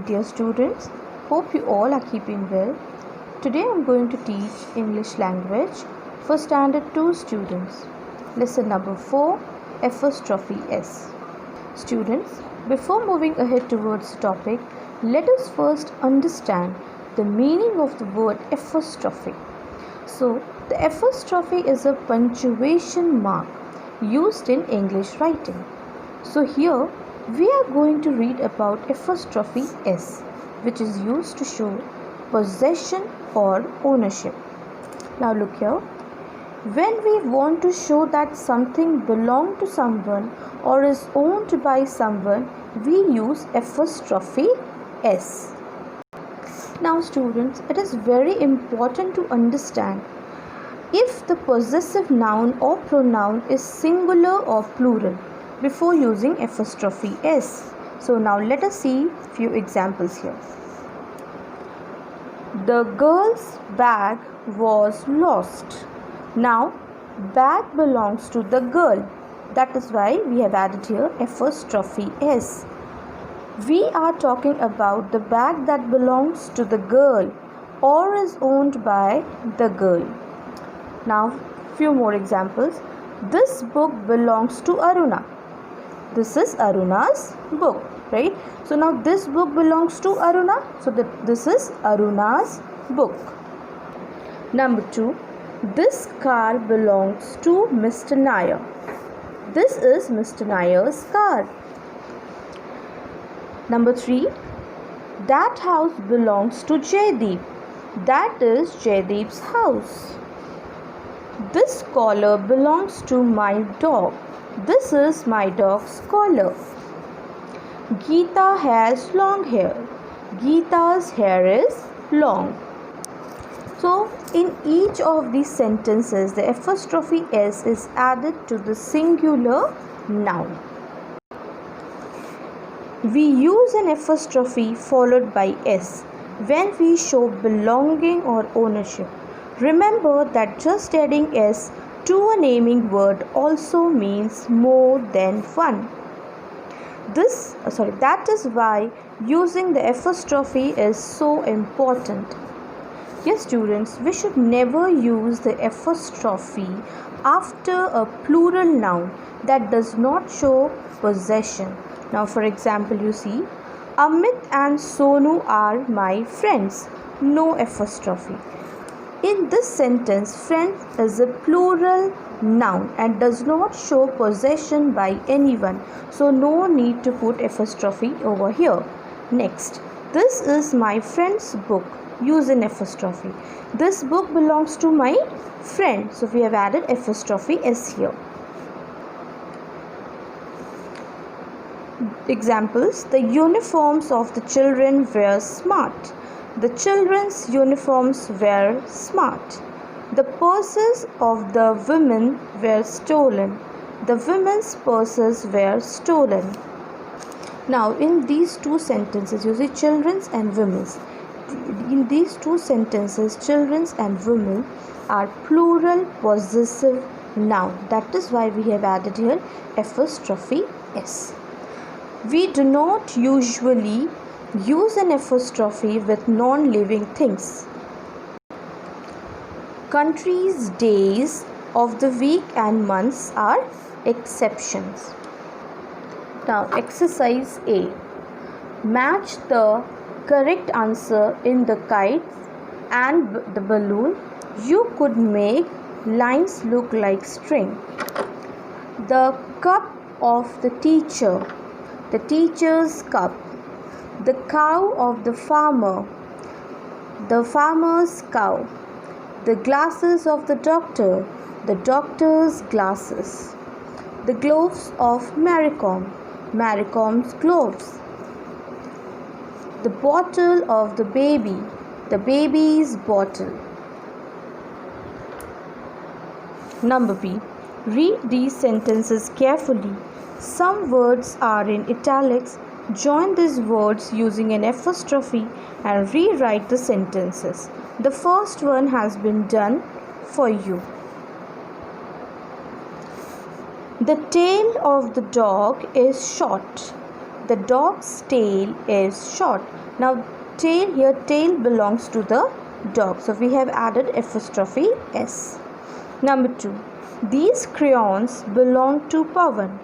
dear students. Hope you all are keeping well. Today I am going to teach English language for Standard 2 students. Lesson number 4, apostrophe S. Students, before moving ahead towards the topic, let us first understand the meaning of the word apostrophe. So, the apostrophe is a punctuation mark used in English writing. So here we are going to read about apostrophe S, which is used to show possession or ownership. Now look here. When we want to show that something belongs to someone or is owned by someone, we use apostrophe S. Now students, it is very important to understand if the possessive noun or pronoun is singular or plural before using apostrophe S. So now let us see few examples here. The girl's bag was lost. Now bag belongs to the girl. That is why we have added here apostrophe S. We are talking about the bag that belongs to the girl or is owned by the girl. Now few more examples. This book belongs to Aruna. This is Aruna's book, right? So now this book belongs to Aruna. So this is Aruna's book. Number 2. This car belongs to Mr. Nair. This is Mr. Nair's car. Number 3. That house belongs to Jaydeep. That is Jaydeep's house. This collar belongs to my dog. This is my dog's collar. Geeta has long hair. Geeta's hair is long. So, in each of these sentences, the apostrophe S is added to the singular noun. We use an apostrophe followed by S when we show belonging or ownership. Remember that just adding S to a naming word also means more than one. That is why using the apostrophe is so important. Yes, students, we should never use the apostrophe after a plural noun that does not show possession. Now, for example, you see, Amit and Sonu are my friends. No apostrophe. In this sentence, friend is a plural noun and does not show possession by anyone. So, no need to put apostrophe over here. Next, this is my friend's book. Use an apostrophe. This book belongs to my friend. So, we have added apostrophe S here. Examples. The uniforms of the children were smart. The children's uniforms were smart. The purses of the women were stolen. The women's purses were stolen. Now, in these two sentences, you see children's and women's. In these two sentences, children's and women are plural possessive noun. That is why we have added here apostrophe S. We do not usually use an apostrophe with non-living things. Countries, days of the week and months are exceptions. Now, exercise A. Match the correct answer in the kite and the balloon. You could make lines look like string. The cup of the teacher. The teacher's cup. The cow of the farmer's cow. The glasses of the doctor's glasses. The gloves of Maricom's gloves. The bottle of the baby's bottle. Number B. Read these sentences carefully. Some words are in italics. Join these words using an apostrophe and rewrite the sentences. The first one has been done for you. The tail of the dog is short. The dog's tail is short. Now tail here, tail belongs to the dog. So we have added apostrophe S. Number 2. These crayons belong to Pawan.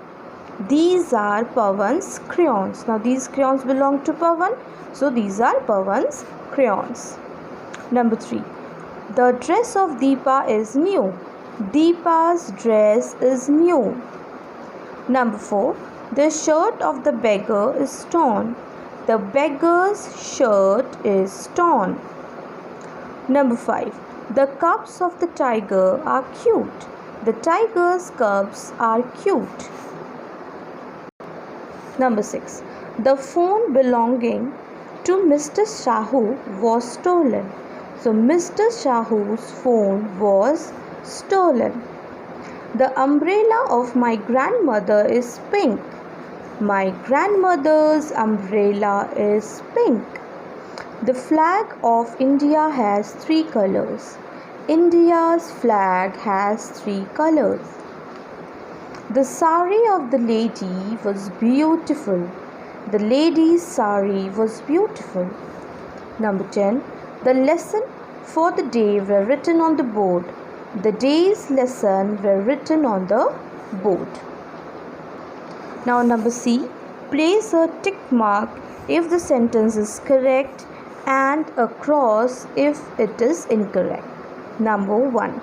These are Pawan's crayons. Now these crayons belong to Pawan. So these are Pawan's crayons. Number 3. The dress of Deepa is new. Deepa's dress is new. Number 4. The shirt of the beggar is torn. The beggar's shirt is torn. Number 5. The cubs of the tiger are cute. The tiger's cubs are cute. Number 6. The phone belonging to Mr. Shahu was stolen. So Mr. Shahu's phone was stolen. The umbrella of my grandmother is pink. My grandmother's umbrella is pink. The flag of India has 3 colors. India's flag has 3 colors. The sari of the lady was beautiful. The lady's sari was beautiful. Number 10. The lesson for the day were written on the board. The day's lesson were written on the board. Now number C. Place a tick mark if the sentence is correct and a cross if it is incorrect. Number 1.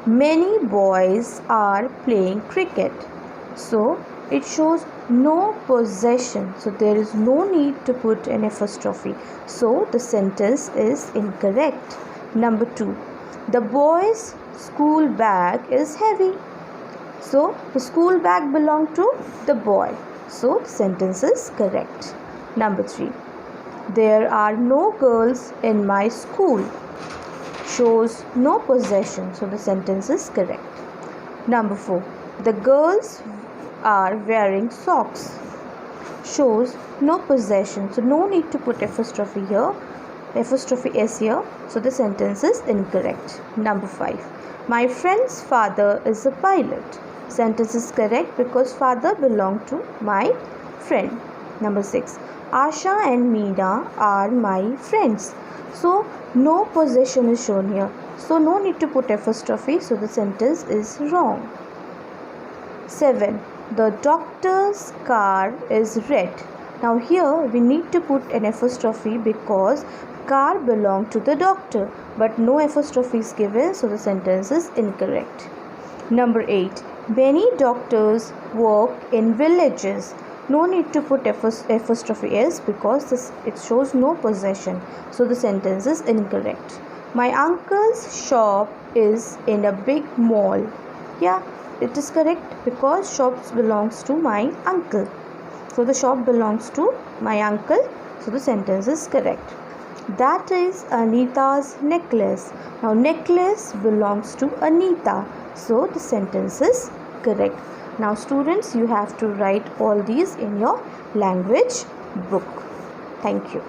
Many boys are playing cricket. So it shows no possession. So there is no need to put an apostrophe. So the sentence is incorrect. Number 2. The boy's school bag is heavy. So the school bag belonged to the boy. So the sentence is correct. Number 3. There are no girls in my school. Shows no possession. So the sentence is correct. Number 4. The girls are wearing socks. Shows no possession. So no need to put apostrophe here. Apostrophe S here. So the sentence is incorrect. Number 5. My friend's father is a pilot. Sentence is correct because father belonged to my friend. Number 6. Asha and Meena are my friends. So no possession is shown here. So no need to put apostrophe. So the sentence is wrong. 7. The doctor's car is red. Now here we need to put an apostrophe because car belonged to the doctor, but no apostrophe is given, so the sentence is incorrect. Number 8. Many doctors work in villages. No need to put apostrophe S because it shows no possession, so the sentence is incorrect. My uncle's shop is in a big mall. Yeah, it is correct because shops belongs to my uncle. So the shop belongs to my uncle, so the sentence is correct. That is Anita's necklace. Now necklace belongs to Anita, so the sentence is correct. Now students, you have to write all these in your language book. Thank you.